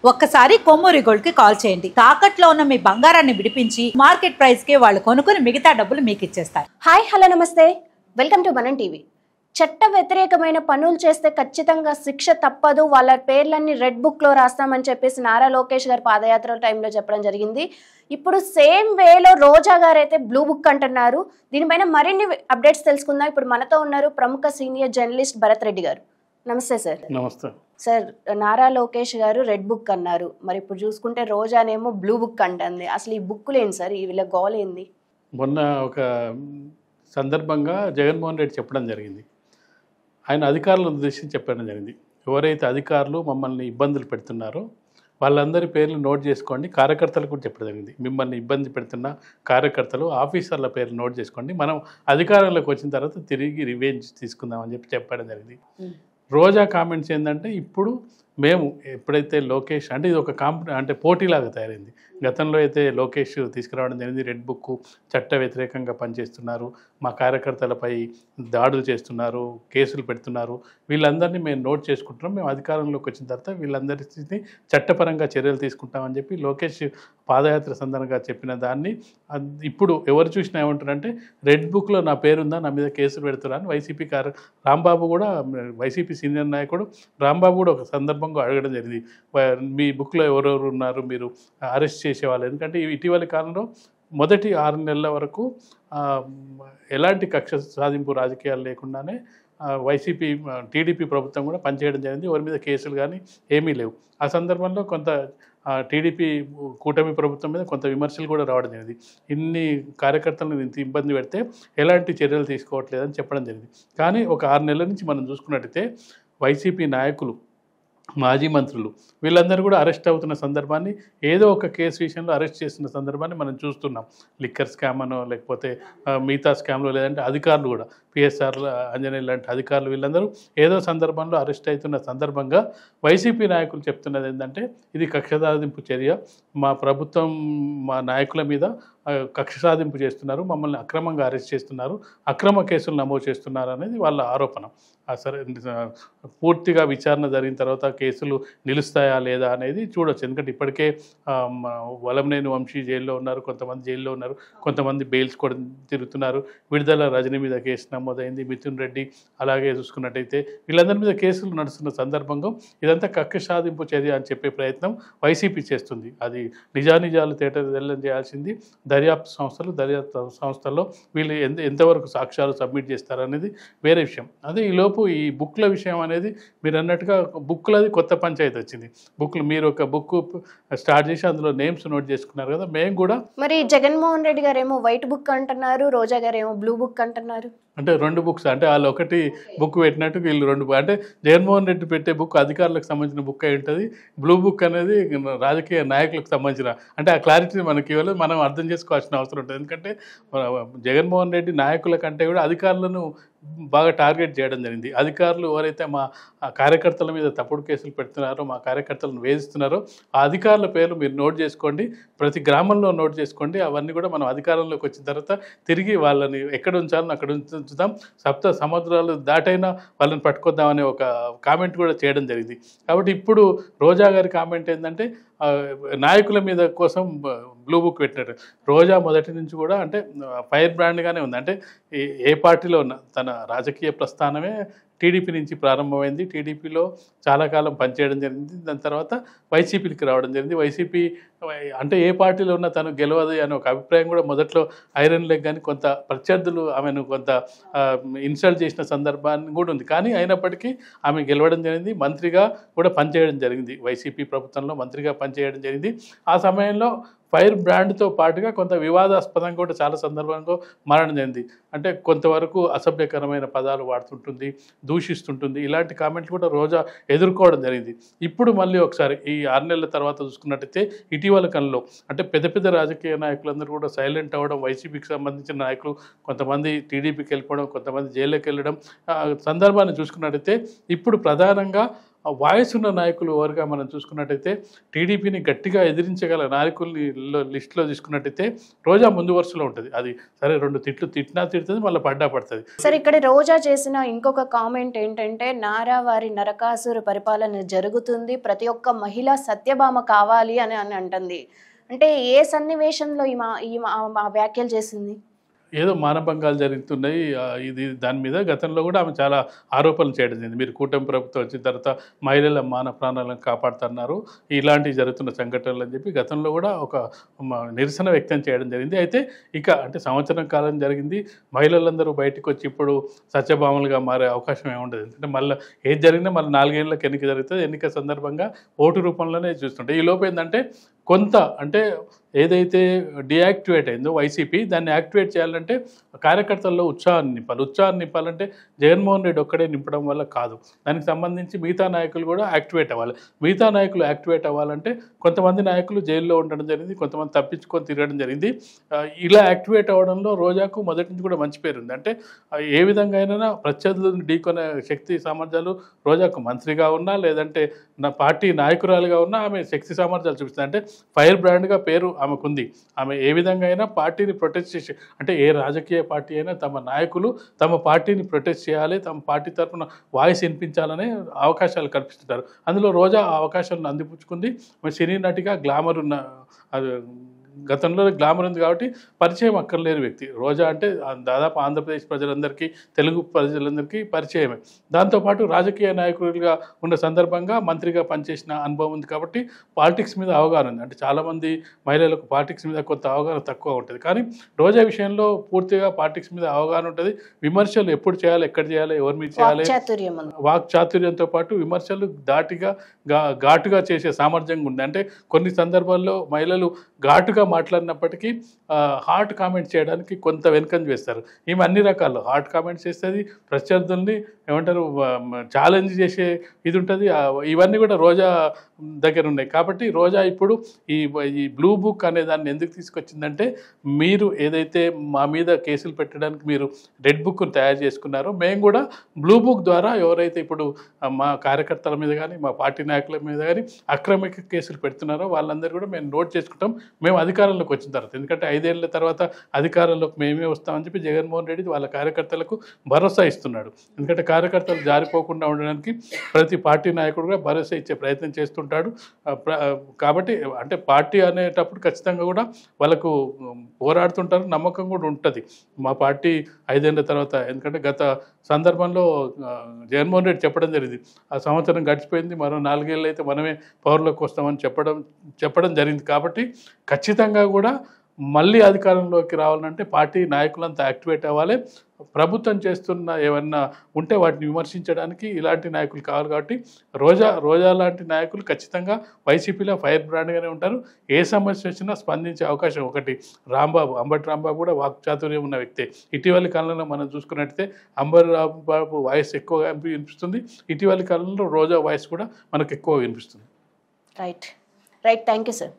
ఒక్కసారి కొమ్మూరి గోల్డ్ కి కాల్ చేయండి. తాకట్లో ఉన్న మీ బంగారాన్ని విడిపించి మార్కెట్ ప్రైస్ కి వాళ్ళు కొనుక్కుని మిగతా డబ్బులు మీకు ఇచ్చేస్తారు. హాయ్ హలో నమస్తే, వెల్కమ్ టు మనం టీవీ. చట్ట వ్యతిరేకమైన పనులు చేస్తే ఖచ్చితంగా శిక్ష తప్పదు, వాళ్ళ పేర్లన్నీ రెడ్ బుక్ లో రాస్తామని చెప్పేసి నారా లోకేష్ గారు పాదయాత్ర టైంలో చెప్పడం జరిగింది. ఇప్పుడు సేమ్ వేలో రోజా గారు అయితే బ్లూ బుక్ అంటున్నారు. దీనిపైన మరిన్ని అప్డేట్స్ తెలుసుకుందాం. ఇప్పుడు మనతో ఉన్నారు ప్రముఖ సీనియర్ జర్నలిస్ట్ భరత్ రెడ్డి గారు. నమస్తే సార్. నమస్తే సార్, నారా లోకేష్ గారు రెడ్ బుక్ అన్నారు, మరి ఇప్పుడు చూసుకుంటే రోజానేమో బ్లూ బుక్ అంటుంది. అసలు ఈ బుక్ లేని సార్, ఈ వీళ్ళ గోల్ ఏంది? మొన్న ఒక సందర్భంగా జగన్మోహన్ రెడ్డి చెప్పడం జరిగింది. ఆయన అధికారులను ఉద్దేశించి చెప్పడం జరిగింది. ఎవరైతే అధికారులు మమ్మల్ని ఇబ్బందులు పెడుతున్నారో వాళ్ళందరి పేర్లు నోట్ చేసుకోండి, కార్యకర్తలకు కూడా చెప్పడం జరిగింది. మిమ్మల్ని ఇబ్బంది పెడుతున్న కార్యకర్తలు, ఆఫీసర్ల పేర్లు నోట్ చేసుకోండి, మనం అధికారంలోకి వచ్చిన తర్వాత తిరిగి రివెంజ్ తీసుకుందామని చెప్పడం జరిగింది. రోజా కామెంట్స్ ఏంటంటే, ఇప్పుడు మేము ఎప్పుడైతే లోకేష్ అంటే ఇది ఒక అంటే పోటీలాగా తయారైంది. గతంలో అయితే లోకేష్ తీసుకురావడం జరిగింది రెడ్ బుక్, చట్ట వ్యతిరేకంగా పనిచేస్తున్నారు, మా కార్యకర్తలపై దాడులు చేస్తున్నారు, కేసులు పెడుతున్నారు, వీళ్ళందరినీ మేము నోట్ చేసుకుంటున్నాం, మేము అధికారంలోకి వచ్చిన తర్వాత వీళ్ళందరినీ చట్టపరంగా చర్యలు తీసుకుంటామని చెప్పి లోకేష్ పాదయాత్ర సందర్భంగా చెప్పిన దాన్ని ఇప్పుడు ఎవరు చూసినా ఏమంటారంటే, రెడ్ బుక్లో నా పేరుందా, నా మీద కేసులు పెడుతున్నారని వైసీపీ రాంబాబు కూడా, వైసీపీ సీనియర్ నాయకుడు రాంబాబు కూడా ఒక సందర్భంగా అడగడం జరిగింది, మీ బుక్లో ఎవరెవరు ఉన్నారు, మీరు అరెస్ట్ చేసేవాళ్ళు. ఎందుకంటే ఇటీవలి కాలంలో మొదటి 6 నెలల వరకు ఎలాంటి కక్ష సాధింపు రాజకీయాలు లేకుండానే వైసీపీ టీడీపీ ప్రభుత్వం కూడా పనిచేయడం జరిగింది. ఎవరి మీద కేసులు కానీ ఏమీ లేవు. ఆ సందర్భంలో కొంత టీడీపీ కూటమి ప్రభుత్వం మీద కొంత విమర్శలు కూడా రావడం జరిగింది. ఇన్ని కార్యకర్తలను ఇంత ఇబ్బంది పెడితే ఎలాంటి చర్యలు తీసుకోవట్లేదని చెప్పడం జరిగింది. కానీ ఒక 6 నెలల నుంచి మనం చూసుకున్నట్టయితే వైసీపీ నాయకులు, మాజీ మంత్రులు వీళ్ళందరూ కూడా అరెస్ట్ అవుతున్న సందర్భాన్ని, ఏదో ఒక కేసు విషయంలో అరెస్ట్ చేస్తున్న సందర్భాన్ని మనం చూస్తున్నాం. లిక్కర్ స్కామ్ అనో లేకపోతే మిగతా స్కామ్లో, లేదంటే అధికారులు కూడా పిఎస్ఆర్ అంజనేయులు లాంటి అధికారులు వీళ్ళందరూ ఏదో సందర్భంలో అరెస్ట్ అవుతున్న సందర్భంగా వైసీపీ నాయకులు చెప్తున్నది ఏంటంటే, ఇది కక్ష సాధింపు చర్య, మా ప్రభుత్వం మా నాయకుల మీద కక్ష సాధింపు చేస్తున్నారు, మమ్మల్ని అక్రమంగా అరెస్ట్ చేస్తున్నారు, అక్రమ కేసులు నమోదు చేస్తున్నారు అనేది వాళ్ళ ఆరోపణ. సరే, పూర్తిగా విచారణ జరిగిన తర్వాత కేసులు నిలుస్తాయా లేదా అనేది చూడొచ్చు. ఎందుకంటే ఇప్పటికే వలంనేని వంశీ జైల్లో ఉన్నారు, కొంతమంది జైల్లో ఉన్నారు, కొంతమంది బెయిల్స్ కూడా తిరుగుతున్నారు. విడుదల రజనీ మీద కేసు నమోదైంది, మిథున్ రెడ్డి, అలాగే చూసుకున్నట్టయితే వీళ్ళందరి మీద కేసులు నడుస్తున్న సందర్భంగా ఇదంతా కక్ష సాధింపు చర్య అని చెప్పే ప్రయత్నం వైసీపీ చేస్తుంది. అది నిజానిజాలు తేటతెల్లం చేయాల్సింది దర్యాప్తు సంస్థల్లో వీళ్ళు ఎంతవరకు సాక్ష్యాలు సబ్మిట్ చేస్తారనేది వేరే విషయం. అదే ఈలోపు ఈ బుక్ల విషయం అనేది మీరు అన్నట్టుగా బుక్లది కొత్త పంచాయతీ వచ్చింది. బుక్లు మీరు ఒక బుక్ స్టార్ట్ చేసి అందులో నేమ్స్ నోట్ చేసుకున్నారు కదా, మేము కూడా. మరి జగన్మోహన్ రెడ్డి గారు ఏమో వైట్ బుక్ అంటున్నారు, రోజా గారు ఏమో బ్లూ బుక్ అంటున్నారు. అంటే 2 బుక్స్, అంటే వాళ్ళు ఒకటి బుక్ పెట్టినట్టు వీళ్ళు 2 అంటే జగన్మోహన్ రెడ్డి పెట్టే బుక్ అధికారులకు సంబంధించిన బుక్ అయి ఉంటుంది, బ్లూ బుక్ అనేది రాజకీయ నాయకులకు సంబంధించిన, అంటే ఆ క్లారిటీ మనకి ఇవ్వలేదు, మనం అర్థం చేసుకోవాల్సిన అవసరం ఉంటుంది. ఎందుకంటే జగన్మోహన్ రెడ్డి నాయకుల కంటే కూడా అధికారులను బాగా టార్గెట్ చేయడం జరిగింది. అధికారులు ఎవరైతే మా కార్యకర్తల మీద తప్పుడు కేసులు పెడుతున్నారో, మా కార్యకర్తలను వేధిస్తున్నారో ఆ అధికారుల పేర్లు మీరు నోట్ చేసుకోండి, ప్రతి గ్రామంలో నోట్ చేసుకోండి, అవన్నీ కూడా మనం అధికారంలోకి వచ్చిన తర్వాత తిరిగి వాళ్ళని ఎక్కడ ఉంచాలని అక్కడ ఉంచుతాం, 7 సముద్రాలు దాటైనా వాళ్ళని పట్టుకొద్దామనే ఒక కామెంట్ కూడా చేయడం జరిగింది. కాబట్టి ఇప్పుడు రోజా గారి కామెంట్ ఏంటంటే, నాయకుల మీద కోసం బ్లూ బుక్ పెట్టినట్టు. రోజా మొదటి నుంచి కూడా అంటే ఫైర్ బ్రాండ్గానే ఉంది. అంటే ఏ పార్టీలో ఉన్న తన రాజకీయ ప్రస్థానమే టీడీపీ నుంచి ప్రారంభమైంది, టీడీపీలో చాలా కాలం పనిచేయడం జరిగింది, దాని తర్వాత వైసీపీకి రావడం జరిగింది. వైసీపీ అంటే ఏ పార్టీలో ఉన్నా తను గెలవదు అనే ఒక అభిప్రాయం కూడా మొదట్లో ఐరన్ లెగ్ కానీ కొంత ప్రత్యర్థులు ఆమెను కొంత ఇన్సల్ట్ చేసిన సందర్భాన్ని కూడా ఉంది. కానీ అయినప్పటికీ ఆమె గెలవడం జరిగింది, మంత్రిగా కూడా పనిచేయడం జరిగింది, వైసీపీ ప్రభుత్వంలో మంత్రిగా పనిచేయడం జరిగింది. ఆ సమయంలో ఫైర్ బ్రాండ్తో పాటుగా కొంత వివాదాస్పదంగా కూడా చాలా సందర్భంలో మారడం జరిగింది. అంటే కొంతవరకు అసభ్యకరమైన పదాలు వాడుతుంటుంది, దూషిస్తుంటుంది, ఇలాంటి కామెంట్లు కూడా రోజా ఎదుర్కోవడం జరిగింది. ఇప్పుడు మళ్ళీ ఒకసారి ఈ 6 నెలల తర్వాత చూసుకున్నట్టయితే ఇటీవల కాలంలో అంటే పెద్ద పెద్ద రాజకీయ నాయకులందరూ కూడా సైలెంట్ అవ్వడం, వైసీపీకి సంబంధించిన నాయకులు కొంతమంది టీడీపీకి వెళ్ళిపోవడం, కొంతమంది జైల్లోకి వెళ్ళడం సందర్భాన్ని చూసుకున్నట్టయితే ఇప్పుడు ప్రధానంగా వాయిస్ ఉన్న నాయకులు ఎవరుగా మనం చూసుకున్నట్టయితే టీడీపీని గట్టిగా ఎదిరించగల నాయకుల్ని లిస్టులో తీసుకున్నట్టయితే రోజా ముందు వరుసలో ఉంటుంది. అది సరే 2 తిట్లు తిట్టినా తిడుతుంది, మళ్ళీ పడ్డా పడుతుంది. సరే, ఇక్కడ రోజా చేసిన ఇంకొక కామెంట్ ఏంటంటే, నారా వారి నరకాసుర పరిపాలన జరుగుతుంది, ప్రతి ఒక్క మహిళ సత్యభామ కావాలి అని అంటుంది. అంటే ఏ సన్నివేశంలో ఈ వ్యాఖ్యలు చేసింది? ఏదో మానభంగాలు జరుగుతున్నాయి, ఇది దాని మీద గతంలో కూడా ఆమె చాలా ఆరోపణలు చేయడం జరిగింది. మీరు కూటమి ప్రభుత్వం వచ్చిన తర్వాత మహిళల మాన ప్రాణాలను కాపాడుతున్నారు, ఇలాంటివి జరుగుతున్న సంఘటనలు అని చెప్పి గతంలో కూడా ఒక నిరసన వ్యక్తం చేయడం జరిగింది. అయితే ఇక అంటే సంవత్సరం కాలం జరిగింది, మహిళలందరూ బయటకు వచ్చి ఇప్పుడు సత్యభామలుగా మారే అవకాశం ఏముండదు. ఎందుకంటే మళ్ళీ ఏది జరిగినా మళ్ళీ 4 ఏళ్ళకి ఎన్నిక జరుగుతుంది. ఎన్నిక సందర్భంగా ఓటు రూపంలోనే చూస్తుంటే ఈ లోపు ఏంటంటే కొంత అంటే ఏదైతే డియాక్టివేట్ అయిందో వైసీపీ, దాన్ని యాక్టివేట్ చేయాలంటే కార్యకర్తల్లో ఉత్సాహాన్ని నింపాలంటే జగన్మోహన్ రెడ్డి ఒక్కడే నింపడం వల్ల కాదు, దానికి సంబంధించి మిగతా నాయకులు కూడా యాక్టివేట్ అవ్వాలి. మిగతా నాయకులు యాక్టివేట్ అవ్వాలంటే కొంతమంది నాయకులు జైల్లో ఉండడం జరిగింది, కొంతమంది తప్పించుకొని తిరగడం జరిగింది. ఇలా యాక్టివేట్ అవ్వడంలో రోజాకు మొదటి నుంచి కూడా మంచి పేరు ఉంది. అంటే ఏ విధంగా అయినా ప్రత్యర్థులను ఢీకొనే శక్తి సామర్థ్యాలు రోజాకు మంత్రిగా ఉన్నా, లేదంటే నా పార్టీ నాయకురాలుగా ఉన్నా ఆమె శక్తి సామర్థ్యాలు చూపిస్తుంది. అంటే ఫైర్ బ్రాండ్గా పేరు ఆమెకుంది. ఆమె ఏ విధంగా అయినా పార్టీని ప్రొటెక్ట్ చేసి, అంటే ఏ రాజకీయ పార్టీ అయినా తమ నాయకులు తమ పార్టీని ప్రొటెక్ట్ చేయాలి, తమ పార్టీ తరఫున వాయిస్ వినిపించాలనే అవకాశాలు కల్పిస్తుంటారు. అందులో రోజా ఆ అవకాశాలను అందిపుచ్చుకుంది. సినీ నటిగా గ్లామర్ ఉన్న, గతంలో గ్లామర్ ఉంది కాబట్టి పరిచయం అక్కర్లేని వ్యక్తి రోజా. అంటే దాదాపు ఆంధ్రప్రదేశ్ ప్రజలందరికీ, తెలుగు ప్రజలందరికీ పరిచయమే. దాంతోపాటు రాజకీయ నాయకులుగా ఉన్న సందర్భంగా మంత్రిగా పనిచేసిన అనుభవం ఉంది కాబట్టి పాలిటిక్స్ మీద అవగాహన ఉంది. అంటే చాలామంది మహిళలకు పాలిటిక్స్ మీద కొంత అవగాహన తక్కువ ఉంటుంది, కానీ రోజా విషయంలో పూర్తిగా పాలిటిక్స్ మీద అవగాహన ఉంటుంది. విమర్శలు ఎప్పుడు చేయాలి, ఎక్కడ చేయాలి, ఎవరి మీద చేయాలి, వాక్చాతుర్యంతో పాటు విమర్శలు ఘాటుగా చేసే సామర్థ్యంగా ఉంది. అంటే కొన్ని సందర్భాల్లో మహిళలు ఘాటుగా మాట్లాడినప్పటికీ హార్ట్ కామెంట్స్ చేయడానికి కొంత వెనుకంజ వేస్తారు. ఈమె అన్ని రకాల్లో హార్ట్ కామెంట్స్ చేస్తుంది, ప్రత్యర్థుల్ని ఏమంటారు ఛాలెంజ్ చేసే ఇది ఉంటుంది. ఇవన్నీ కూడా రోజా దగ్గర ఉన్నాయి. కాబట్టి రోజా ఇప్పుడు ఈ బ్లూ బుక్ అనే దాన్ని ఎందుకు తీసుకొచ్చిందంటే, మీరు ఏదైతే మా మీద కేసులు పెట్టడానికి మీరు రెడ్ బుక్ను తయారు చేసుకున్నారో, మేము కూడా బ్లూ బుక్ ద్వారా ఎవరైతే ఇప్పుడు మా కార్యకర్తల మీద కానీ మా పార్టీ నాయకుల మీద కానీ అక్రమిక కేసులు పెడుతున్నారో వాళ్ళందరూ కూడా మేము నోట్ చేసుకుంటాం, మేము అధికారంలోకి వచ్చిన తర్వాత. ఎందుకంటే 5 ఏళ్ల తర్వాత అధికారంలోకి మేమే వస్తామని చెప్పి జగన్మోహన్ రెడ్డి వాళ్ళ కార్యకర్తలకు భరోసా ఇస్తున్నాడు. ఎందుకంటే కార్యకర్తలు జారిపోకుండా ఉండడానికి ప్రతి పార్టీ నాయకుడు కూడా భరోసా ఇచ్చే ప్రయత్నం చేస్తుంటాడు. కాబట్టి అంటే పార్టీ అనేటప్పుడు ఖచ్చితంగా కూడా వాళ్ళకు పోరాడుతుంటారు, నమ్మకం కూడా ఉంటుంది మా పార్టీ 5 ఏళ్ల తర్వాత. ఎందుకంటే గత సందర్భంలో జగన్మోహన్ రెడ్డి చెప్పడం జరిగింది, ఆ సంవత్సరం గడిచిపోయింది, మరో 4 ఏళ్ళు అయితే మనమే పవర్లోకి వస్తామని చెప్పడం జరిగింది. కాబట్టి ఖచ్చితంగా కూడా మళ్ళీ అధికారంలోకి రావాలంటే పార్టీ నాయకులంతా యాక్టివేట్ అవ్వాలి. ప్రభుత్వం చేస్తున్న ఏమన్నా ఉంటే వాటిని విమర్శించడానికి ఇలాంటి నాయకులు కావాలి. కాబట్టి రోజా లాంటి నాయకులు ఖచ్చితంగా వైసీపీలో ఫైర్ బ్రాండ్గానే ఉంటారు. ఏ సమస్య వచ్చినా స్పందించే అవకాశం. ఒకటి అంబటి రాంబాబు కూడా వాక్చాతుర్యం ఉన్న వ్యక్తే. ఇటీవలి కాలంలో మనం చూసుకున్నట్టయితే అంబటి రాంబాబు వాయిస్ ఎక్కువగా వినిపిస్తుంది, ఇటీవలి కాలంలో రోజా వాయిస్ కూడా మనకు ఎక్కువ వినిపిస్తుంది. Right, thank you sir.